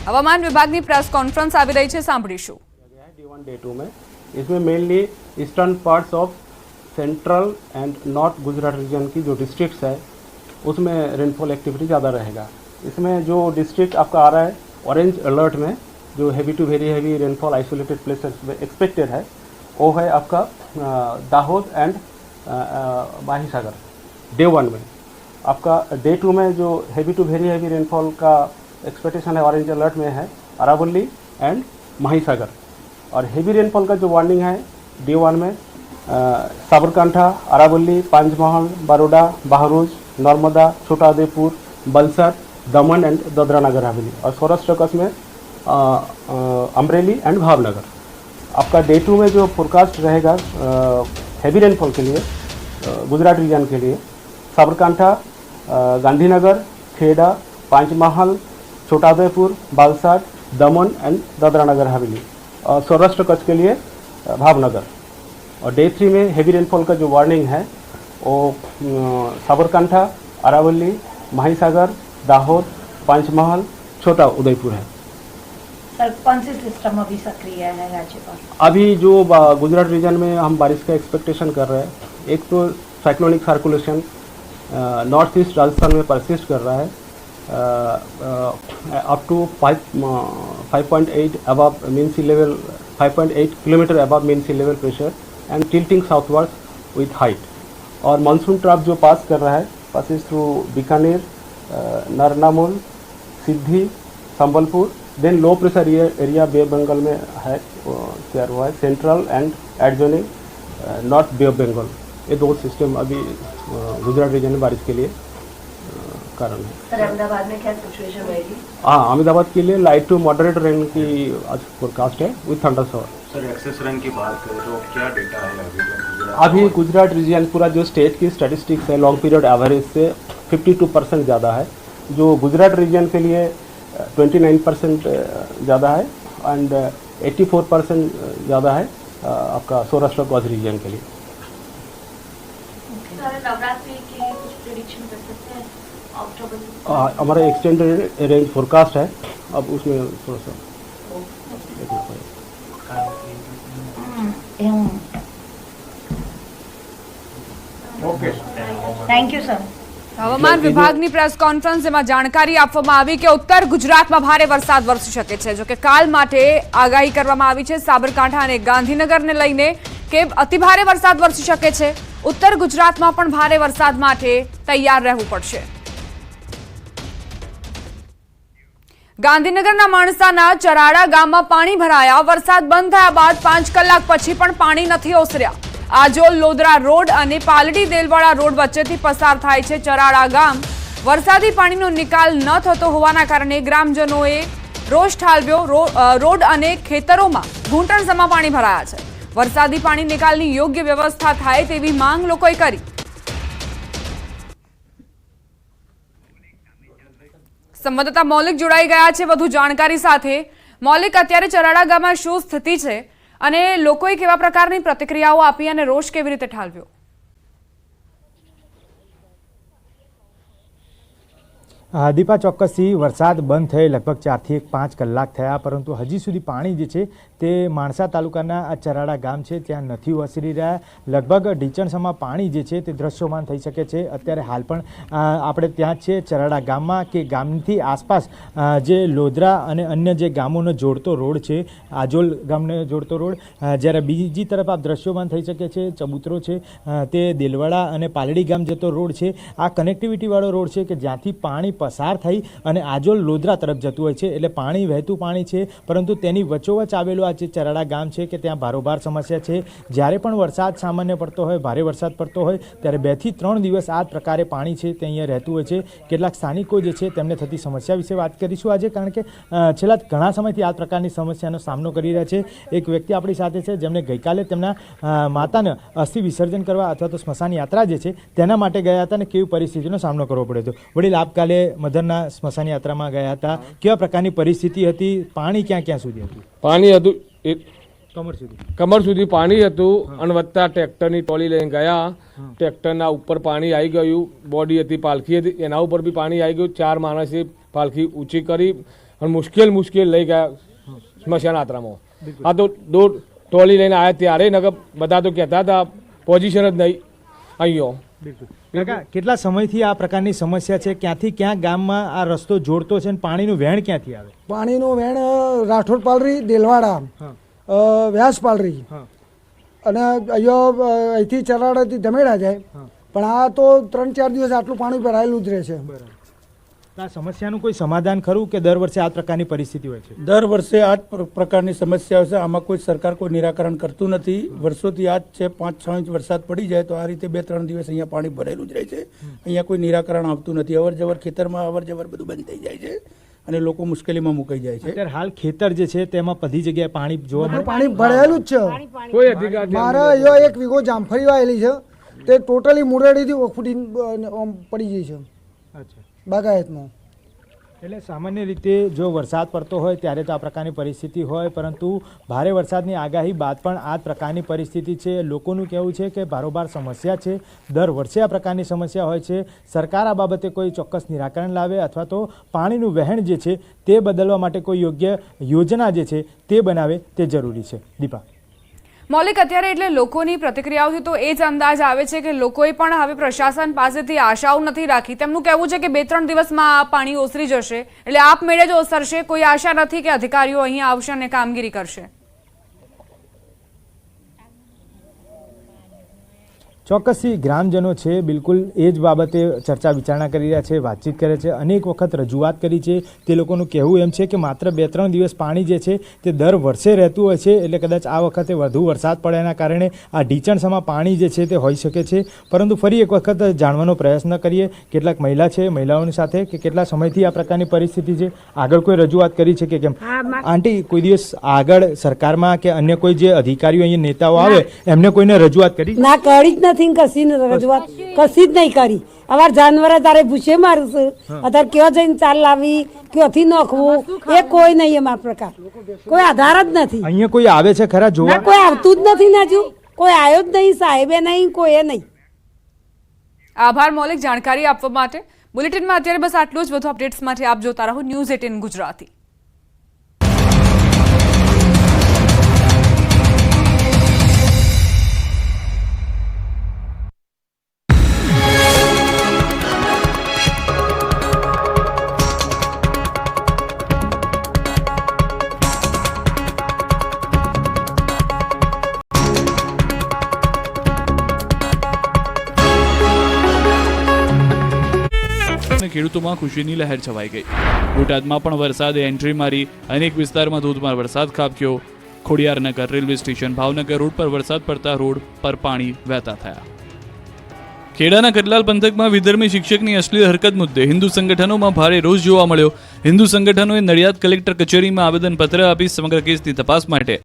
હવામાન વિભાગની press conference આવી રહી છે, સાંભળીશું। D1 D2 में इसमें mainly eastern parts of central and north Gujarat region की जो डिस्ट्रिक्ट्स है उसमें रेनफॉल एक्टिविटी ज़्यादा रहेगा। इसमें जो डिस्ट्रिक्ट आपका आ रहा है ऑरेंज अलर्ट में, जो heavy to very heavy rainfall isolated places में एक्सपेक्टेड है, वो है आपका दाहोद एंड माहीसागर डे 1 में। आपका डे 2 में जो heavy to very heavy rainfall का एक्सपेक्टेशन है ऑरेंज अलर्ट में है अरावली एंड माहीसागर। और हैवी रेनफॉल का जो वार्निंग है डे 1 में साबरकांठा, अरावली, पंचमहल, बड़ौदा, बहरोज, नर्मदा, छोटा उदेपुर, वलसाड, दमन एंड दादरा नगर हवेली। और सौराष्ट्र कच्छ में अमरेली एंड भावनगर। आपका डे 2 में जो फोरकास्ट रहेगा हैवी रेनफॉल के लिए गुजरात रीजन के लिए साबरकांठा, गांधीनगर, खेड़ा, पंचमहल, छोटा उदेपुर, वलसाड, दमन एंड दादरा नगर हवेली। और सौराष्ट्र कच्छ के लिए भावनगर। और डे 3 में हैवी रेनफॉल का जो वार्निंग है वो साबरकांठा, अरावली, माहीसागर, दाहोद, पंचमहल, छोटा उदयपुर है। सर, कौन सी सिस्टम अभी सक्रिय है राज्य पर? अभी जो गुजरात रीजन में हम बारिश का एक्सपेक्टेशन कर रहे हैं, एक तो cyclonic circulation north east Rajasthan में परसिस्ट कर रहा है up to 5.8 above mean sea level, 5.8 kilometre above mean sea level pressure and tilting southwards with height. और मानसून ट्रफ जो पास कर रहा है passes through Bikaner, Narnaul, Sidhi, Sambalpur. Then low pressure area bay of Bengal में है तैयार हुआ है, central and adjoining north bay of Bengal. ये दो सिस्टम अभी गुजरात रीजन में बारिश के लिए कारण है। सर, अहमदाबाद में क्या सिचुएशन रहेगी? हाँ, अहमदाबाद के लिए लाइट टू मॉडरेट रेन की आज फोरकास्ट है with thunderstorm. Sir, excess rain की बात करें तो क्या डेटा है अभी गुजरात रीजन पूरा जो स्टेट की स्टैटिस्टिक्स है लॉन्ग पीरियड एवरेज से 52% ज़्यादा है। जो गुजरात रीजन के लिए 29% ज़्यादा है एंड 84% ज़्यादा है आपका सौराष्ट्र कच्छ रीजन के लिए। सर, नवरात्रि के लिए कुछ प्रेडिक्शन कर सकते हैं अक्टूबर? हमारा एक्सटेंडेड रेंज फोरकास्ट है, अब उसमें थोड़ा सा देखना पड़ेगा। Thank you sir. હવામાન વિભાગની પ્રેસ કોન્ફરન્સ જેમાં જાણકારી આપવામાં આવી કે ઉત્તર ગુજરાતમાં ભારે વરસાદ વરસી શકે છે। જો કે કાલ માટે આગાહી કરવામાં આવી છે સાબરકાંઠા અને ગાંધીનગરને લઈને કે અતિભારે વરસાદ વરસી શકે છે। ઉત્તર ગુજરાતમાં પણ ભારે વરસાદ માટે તૈયાર રહેવું પડશે। ગાંધીનગરના માણસાના ચરાડા ગામમાં પાણી ભરાયા। વરસાદ બંધ થયા બાદ 5 કલાક પછી પણ પાણી નથી ઓસર્યા। આજોલ લોદરા રોડ અને પાલડી દેલવાડા રોડ વચ્ચેથી પસાર થાય છે ચરાડા ગામ। વરસાદી પાણીનો નિકાલ ન થતો હોવાના કારણે ગ્રામજનોએ રોષ ઠાલવ્યો। રોડ અને ખેતરોમાં ઘૂંટણસમાં પાણી ભરાયા છે। વરસાદી પાણી નિકાલની યોગ્ય વ્યવસ્થા થાય તેવી માંગ લોકોએ કરી। સંવાદદાતા મૌલિક જોડાઈ ગયા છે વધુ જાણકારી સાથે। મૌલિક, અત્યારે ચરાડા ગામમાં શું સ્થિતિ છે અને લોકોએ કેવા પ્રકારની પ્રતિક્રિયાઓ આપી અને રોષ કેવી રીતે ઠાલવ્યો? દીપા, ચોક્કસથી વરસાદ બંધ થયે લગભગ 4 થી 5 કલાક થયા, પરંતુ હજી સુધી પાણી જે છે તે માણસા તાલુકાના આ ચરાડા ગામ છે ત્યાં નથી ઓસરી રહ્યા। લગભગ ઢીચણસમાં પાણી જે છે તે દ્રશ્યમાન થઈ શકે છે। અત્યારે હાલ પણ આપણે ત્યાં જ છે ચરાડા ગામમાં કે ગામથી આસપાસ જે લોદરા અને અન્ય જે ગામોનો જોડતો રોડ છે, આજોલ ગામને જોડતો રોડ, જ્યારે બીજી તરફ આપ દ્રશ્યમાન થઈ શકે છે ચબૂતરો છે તે દેલવાડા અને પાલડી ગામ જતો રોડ છે। આ કનેક્ટિવિટીવાળો રોડ છે કે જ્યાંથી પાણી પસાર થઈ અને આજોલ લોદરા તરફ જતું હોય છે, એટલે પાણી વહેતું પાણી છે, પરંતુ તેની વચ્ચોવચ્ચ આવેલું આ જે ચરાડા ગામ છે કે ત્યાં ભારોભાર સમસ્યા છે। જ્યારે પણ વરસાદ સામાન્ય પડતો હોય, ભારે વરસાદ પડતો હોય, ત્યારે 2 થી 3 દિવસ આ પ્રકારે પાણી છે તે અહીંયા રહેતું હોય છે। કેટલાક સ્થાનિકો જે છે તેમને થતી સમસ્યા વિશે વાત કરીશું આજે, કારણ કે છેલ્લા ઘણા સમયથી આ પ્રકારની સમસ્યાનો સામનો કરી રહ્યા છે। એક વ્યક્તિ આપણી સાથે છે જેમણે ગઈકાલે તેમના માતાને અસ્થિ વિસર્જન કરવા અથવા તો સ્મશાન યાત્રા જે છે તેના માટે ગયા હતા અને કેવી પરિસ્થિતિનો સામનો કરવો પડ્યો હતો। વડીલ, આપ કાલે મધરના સ્મશાન યાત્રામાં ગયા હતા, કેવા પ્રકારની પરિસ્થિતિ હતી? પાણી ક્યાં ક્યાં સુધી હતું? પાણી હતું કમર સુધી પાણી હતું અને વત્તા ટ્રેક્ટરની ટોલી લઈને ગયા। ટ્રેક્ટરના ઉપર પાણી આવી ગયું, બોડી હતી પાલખી હતી એના ઉપર બી પાણી આવી ગયું। 4 માણસે પાલખી ઊંચી કરી અને મુશ્કેલ લઈ ગયા સ્મશાન યાત્રામાં. આ તો ટ્રોલી લઈને આવ્યા ત્યારે નકર બધા તો કહેતા હતા પોઝિશન જ નહીં અહીંયા. કાકા કેટલા સમયથી આ પ્રકારની સમસ્યા છે? ક્યાંથી ક્યાં ગામમાં આ રસ્તો જોડતો છે અને પાણીનું વહેણ ક્યાંથી આવે? પાણીનું વેણ રાઠોડ પાલરી દેલવાડા વ્યાસ પાલરી અને અહીંયા અહીંથી ચરાડાથી ધમેડા જાય, પણ આ તો 3-4 દિવસ આટલું પાણી ભરાયેલું જ રહે છે. આ સમસ્યાનું કોઈ સમાધાન ખરું કે દર વર્ષે આ પ્રકારની પરિસ્થિતિ હોય છે? દર વર્ષે આ જ પ્રકારની સમસ્યાઓ છે. આમાં કોઈ સરકાર કોઈ નિરાકરણ કરતું નથી. વર્ષોથી આ જ છે. 5-6 ઇંચ વરસાદ પડી જાય તો આ રીતે 2-3 દિવસ અહીંયા પાણી ભરેલું જ રહે છે. અહીંયા કોઈ નિરાકરણ આવતું નથી. અવરજવર ખેતરમાં અવરજવર બધું બંધ થઈ જાય છે અને લોકો મુશ્કેલીમાં મુકાઈ જાય છે. અત્યારે હાલ ખેતર જે છે તેમાં બધી જગ્યાએ પાણી જોવા મળે. પાણી ભરાયેલું જ છે. કોઈ અધિકાર મારે અહીંયા 1 વીઘો જામફળી વાયેલી છે, તે ટોટલી મુરડીથી ફૂટી પડી ગઈ છે બાગાયતમાં. એટલે સામાન્ય રીતે જો વરસાદ પડતો હોય ત્યારે તો આ પ્રકારની પરિસ્થિતિ હોય, પરંતુ ભારે વરસાદની આગાહી બાદ પણ આ જ પ્રકારની પરિસ્થિતિ છે. લોકોનું કહેવું છે કે ભારોભાર સમસ્યા છે, દર વર્ષે આ પ્રકારની સમસ્યા હોય છે. સરકાર આ બાબતે કોઈ ચોક્કસ નિરાકરણ લાવે અથવા તો પાણીનું વહેણ જે છે તે બદલવા માટે કોઈ યોગ્ય યોજના જે છે તે બનાવે તે જરૂરી છે. દીપા. મૌલિક, અત્યારે એટલે લોકોની પ્રતિક્રિયાઓથી તો એ જ અંદાજ આવે છે કે લોકોએ પણ હવે પ્રશાસન પાસેથી આશાઓ નથી રાખી. તેમનું કહેવું છે કે 2-3 દિવસમાં આ પાણી ઓસરી જશે, એટલે આપમેળે જ ઓસરશે. કોઈ આશા નથી કે અધિકારીઓ અહીં આવશે અને કામગીરી કરશે. ચોક્કસથી ગ્રામજનો છે બિલકુલ એ જ બાબતે ચર્ચા વિચારણા કરી રહ્યા છે, વાતચીત કરે છે, અનેક વખત રજૂઆત કરી છે. તે લોકોનું કહેવું એમ છે કે માત્ર 2-3 દિવસ પાણી જે છે તે દર વર્ષે રહેતું હોય છે, એટલે કદાચ આ વખતે વધુ વરસાદ પડ્યાના કારણે આ ઢીચણસામાં પાણી જે છે તે હોઈ શકે છે. પરંતુ ફરી એક વખત જાણવાનો પ્રયત્ન કરીએ કેટલાક મહિલા છે, મહિલાઓની સાથે કે કેટલા સમયથી આ પ્રકારની પરિસ્થિતિ છે, આગળ કોઈ રજૂઆત કરી છે કે કેમ? આંટી, કોઈ દિવસ આગળ સરકારમાં કે અન્ય કોઈ જે અધિકારીઓ અહીંયા નેતાઓ આવે એમને કોઈને રજૂઆત કરી? ના, કરી જ નથી. કશી રજૂઆત કશી જ નહીં કરી. અમાર જાનવર તારે ભૂસે મારું છે, અત્યારે કેવા જઈને ચાલ લાવી, ક્યાંથી નાખવું, એ કોઈ નહીં. અમારા પ્રકાર કોઈ આધાર જ નથી. અહીંયા કોઈ આવે છે ખરા જોવા? કોઈ આવતું જ નથી. ને હજુ કોઈ આવ્યો જ નહીં, સાહેબે નહીં, કોઈ નહીં. આભાર મૌલિક જાણકારી આપવા માટે. બુલેટિનમાં અત્યારે બસ આટલું જ. વધુ અપડેટ્સ માટે આપ જોતા રહો ન્યૂઝ 18 ગુજરાતી. ખેડૂતોમાં ખુશીની લહેર છવાઈ ગઈ. બોટાદમાં પણ વરસાદે એન્ટ્રી મારી. અનેક વિસ્તારમાં ધોધમાર વરસાદ ખાબક્યો. Khodiyarnagar railway station Bhavnagar road પર વરસાદ પડતા રોડ પર પાણી વહેતા થયા. ખેડાના કડલાલ પંથકમાં વિધર્મી શિક્ષકની અશ્લીલ હરકત મુદ્દે હિન્દુ સંગઠનોમાં ભારે રોષ જોવા મળ્યો. હિન્દુ સંગઠનોએ નડિયાદ કલેક્ટર કચેરીમાં આવેદનપત્ર આપી સમગ્ર કેસની તપાસ માટે